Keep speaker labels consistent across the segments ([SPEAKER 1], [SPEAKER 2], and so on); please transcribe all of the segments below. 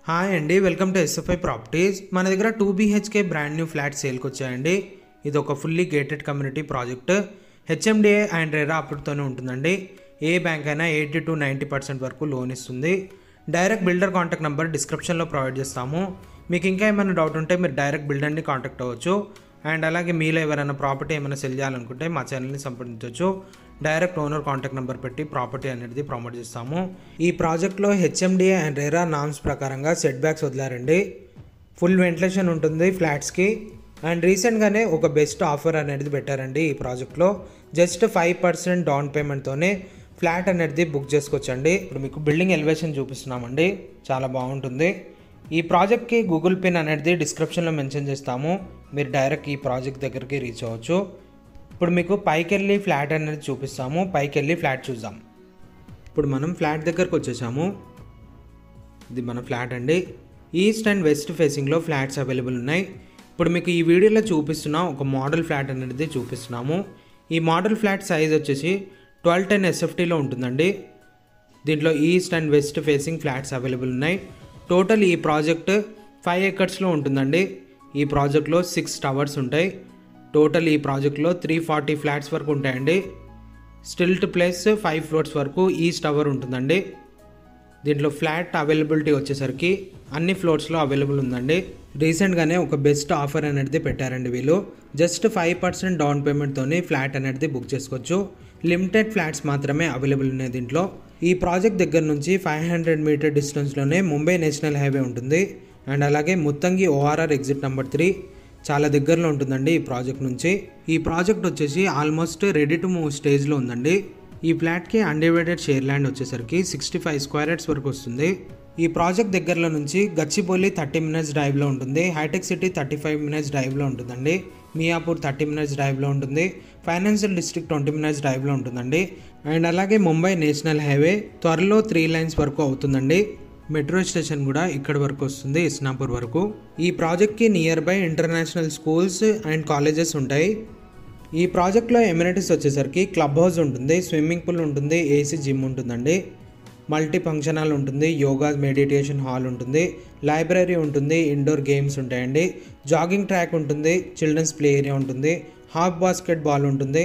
[SPEAKER 1] Hi అండి, welcome to SFI properties. మన దగ్గర 2 BHK బ్రాండ్ న్యూ ఫ్లాట్ సేల్కి వచ్చాయండి. ఇది ఒక fully gated community project. HMDA and RERA అప్రూవ్తోనే ఉంటుందండి. ఏ బ్యాంక్ అయినా 80 to 90% వరకు లోన్ ఇస్తుంది. డైరెక్ట్ బిల్డర్ కాంటాక్ట్ నెంబర్ డిస్క్రిప్షన్లో ప్రొవైడ్ చేస్తాము. మీకు ఇంకా ఏమైనా డౌట్ ఉంటే మీరు డైరెక్ట్ బిల్డర్ని కాంటాక్ట్ అవ్వచ్చు. అండ్ అలాగే మీలో ఎవరైనా ప్రాపర్టీ ఏమైనా సెల్ చేయాలనుకుంటే మా ఛానల్ని సంప్రదించవచ్చు. డైరెక్ట్ ఓనర్ కాంటాక్ట్ నెంబర్ పెట్టి ప్రాపర్టీ అనేది ప్రమోట్ చేస్తాము. ఈ ప్రాజెక్ట్లో హెచ్ఎండిఏ అండ్ రెరా నామ్స్ ప్రకారంగా సెట్ బ్యాక్స్ వదిలారండి. ఫుల్ వెంటిలేషన్ ఉంటుంది ఫ్లాట్స్కి. అండ్ రీసెంట్గానే ఒక బెస్ట్ ఆఫర్ అనేది పెట్టారండి ఈ ప్రాజెక్ట్లో. జస్ట్ 5% డౌన్ పేమెంట్తోనే ఫ్లాట్ అనేది బుక్ చేసుకోవచ్చండి. ఇప్పుడు మీకు బిల్డింగ్ ఎలివేషన్ చూపిస్తున్నామండి, చాలా బాగుంటుంది. ఈ ప్రాజెక్ట్కి గూగుల్ పిన్ అనేది డిస్క్రిప్షన్లో మెన్షన్ చేస్తాము. మీరు డైరెక్ట్ ఈ ప్రాజెక్ట్ దగ్గరికి రీచ్ అవ్వచ్చు. ఇప్పుడు మీకు పైకి వెళ్ళి ఫ్లాట్ అనేది చూపిస్తాము. పైకి వెళ్ళి ఫ్లాట్ చూద్దాం. ఇప్పుడు మనం ఫ్లాట్ దగ్గరకు వచ్చేసాము. ఇది మన ఫ్లాట్ అండి. ఈస్ట్ అండ్ వెస్ట్ ఫేసింగ్లో ఫ్లాట్స్ అవైలబుల్ ఉన్నాయి. ఇప్పుడు మీకు ఈ వీడియోలో చూపిస్తున్న ఒక మోడల్ ఫ్లాట్ అనేది చూపిస్తున్నాము. ఈ మోడల్ ఫ్లాట్ సైజ్ వచ్చేసి 1210 SFTలో ఉంటుందండి. దీంట్లో east and west facing flats available ఉన్నాయి. టోటల్ ఈ ప్రాజెక్ట్ 5 acresలో ఉంటుందండి. ఈ ప్రాజెక్ట్లో 6 towers ఉంటాయి. టోటల్ ఈ ప్రాజెక్ట్లో 340 ఫ్లాట్స్ వరకు ఉంటాయండి. స్టిల్ట్ ప్లస్ 5 floors వరకు ఈస్ట్ టవర్ ఉంటుందండి. దీంట్లో ఫ్లాట్ అవైలబిలిటీ వచ్చేసరికి అన్ని ఫ్లోర్స్లో అవైలబుల్ ఉందండి. రీసెంట్గానే ఒక బెస్ట్ ఆఫర్ అనేది పెట్టారండి వీళ్ళు. జస్ట్ 5% డౌన్ పేమెంట్తోనే ఫ్లాట్ అనేది బుక్ చేసుకోవచ్చు. లిమిటెడ్ ఫ్లాట్స్ మాత్రమే అవైలబుల్ ఉన్నాయి దీంట్లో. ఈ ప్రాజెక్ట్ దగ్గర నుంచి 500 మీటర్ డిస్టెన్స్లోనే ముంబై నేషనల్ హైవే ఉంటుంది. అండ్ అలాగే ముత్తంగి ORR ఎగ్జిట్ నెంబర్ 3 చాలా దగ్గరలో ఉంటుందండి ఈ ప్రాజెక్ట్ నుంచి. ఈ ప్రాజెక్ట్ వచ్చేసి ఆల్మోస్ట్ రెడీ టు మూవ్ స్టేజ్లో ఉందండి. ఈ ఫ్లాట్కి అన్డివైడెడ్ షేర్ ల్యాండ్ వచ్చేసరికి 65 square yards వరకు వస్తుంది. ఈ ప్రాజెక్ట్ దగ్గరలో నుంచి గచ్చిబౌలి 30 minutes డ్రైవ్లో ఉంటుంది. హైటెక్ సిటీ 35 minutes డ్రైవ్లో ఉంటుందండి. మియాపూర్ 30 minutes డ్రైవ్లో ఉంటుంది. ఫైనాన్షియల్ డిస్ట్రిక్ట్ 20 minutes డ్రైవ్లో ఉంటుందండి. అండ్ అలాగే ముంబై నేషనల్ హైవే త్వరలో 3 lanes వరకు అవుతుందండి. మెట్రో స్టేషన్ కూడా ఇక్కడ వరకు వస్తుంది, ఇస్నాపూర్ వరకు. ఈ ప్రాజెక్ట్కి near by international schools and colleges ఉంటాయి. ఈ ప్రాజెక్ట్లో ఎమ్యూనిటీస్ వచ్చేసరికి క్లబ్ హౌస్ ఉంటుంది, స్విమ్మింగ్ పూల్ ఉంటుంది, AC జిమ్ ఉంటుందండి, మల్టీ ఫంక్షన్ హాల్ ఉంటుంది, యోగా మెడిటేషన్ హాల్ ఉంటుంది, లైబ్రరీ ఉంటుంది, ఇండోర్ గేమ్స్ ఉంటాయండి, జాగింగ్ ట్రాక్ ఉంటుంది, చిల్డ్రన్స్ ప్లే ఏరియా ఉంటుంది, హాఫ్ బాస్కెట్ బాల్ ఉంటుంది,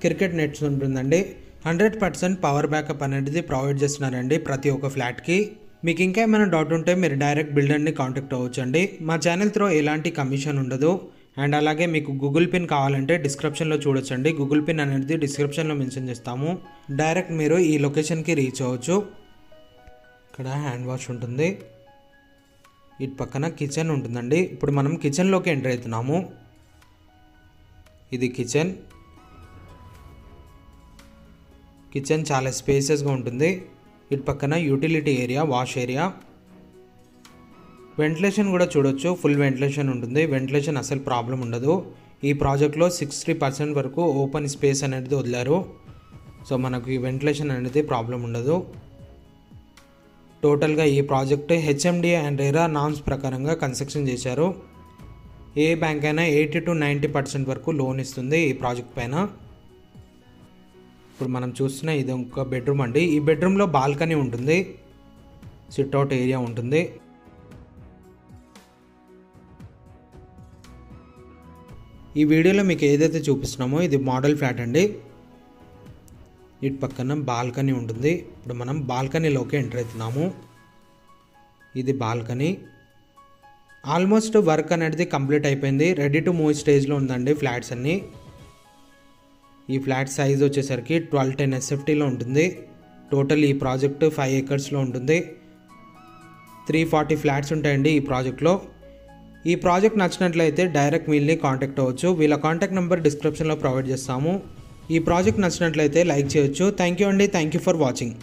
[SPEAKER 1] క్రికెట్ నెట్స్ ఉంటుందండి. 100% పవర్ బ్యాకప్ అనేది ప్రొవైడ్ చేస్తున్నారండి ప్రతి ఒక్క ఫ్లాట్కి. మీకు ఇంకా ఏమైనా డౌట్ ఉంటే మీరు డైరెక్ట్ బిల్డర్ని కాంటాక్ట్ అవ్వచ్చు అండి. మా ఛానల్ త్రో ఎలాంటి కమిషన్ ఉండదు. అండ్ అలాగే మీకు గూగుల్ పిన్ కావాలంటే డిస్క్రిప్షన్లో చూడొచ్చండి. గూగుల్ పిన్ అనేది డిస్క్రిప్షన్లో మెన్షన్ చేస్తాము. డైరెక్ట్ మీరు ఈ లొకేషన్కి రీచ్ అవ్వచ్చు. ఇక్కడ హ్యాండ్ వాష్ ఉంటుంది. ఇటు పక్కన కిచెన్ ఉంటుందండి. ఇప్పుడు మనం కిచెన్లోకి ఎంటర్ అవుతున్నాము. ఇది కిచెన్. కిచెన్ చాలా స్పేసెస్గా ఉంటుంది. ఇటు పక్కన utility area, wash area, ventilation కూడా చూడొచ్చు. ఫుల్ వెంటిలేషన్ ఉంటుంది. వెంటిలేషన్ అసలు ప్రాబ్లం ఉండదు. ఈ ప్రాజెక్ట్లో 60% వరకు ఓపెన్ స్పేస్ అనేది వదిలారు. సో మనకు ఈ వెంటిలేషన్ అనేది ప్రాబ్లం ఉండదు. టోటల్గా ఈ project HMDA and RERA norms ప్రకారంగా కన్స్ట్రక్షన్ చేశారు. ఏ బ్యాంక్ అయినా 80 to 90% వరకు లోన్ ఇస్తుంది ఈ ప్రాజెక్ట్ పైన. ఇప్పుడు మనం చూస్తున్న ఇది ఒక బెడ్రూమ్ అండి. ఈ బెడ్రూమ్లో బాల్కనీ ఉంటుంది, సిట్అవుట్ ఏరియా ఉంటుంది. ఈ వీడియోలో మీకు ఏదైతే చూపిస్తున్నామో ఇది మోడల్ ఫ్లాట్ అండి. ఇటు పక్కన బాల్కనీ ఉంటుంది. ఇప్పుడు మనం బాల్కనీలోకి ఎంటర్ అవుతున్నాము. ఇది బాల్కనీ. ఆల్మోస్ట్ వర్క్ అనేది కంప్లీట్ అయిపోయింది. రెడీ టు మూవ్ స్టేజ్లో ఉందండి ఫ్లాట్స్ అన్నీ. ఈ ఫ్లాట్ సైజ్ వచ్చేసరికి 1210 SFTలో ఉంటుంది. టోటల్ ఈ ప్రాజెక్ట్ 5 acresలో ఉంటుంది. 340 ఫ్లాట్స్ ఉంటాయండి ఈ ప్రాజెక్ట్లో. ఈ ప్రాజెక్ట్ నచ్చినట్లయితే డైరెక్ట్ వీళ్ళని కాంటాక్ట్ అవ్వచ్చు. వీళ్ళ కాంటాక్ట్ నెంబర్ డిస్క్రిప్షన్లో ప్రొవైడ్ చేస్తాము. ఈ ప్రాజెక్ట్ నచ్చినట్లయితే లైక్ చేయొచ్చు. థ్యాంక్ యూ అండి. Thank you for watching.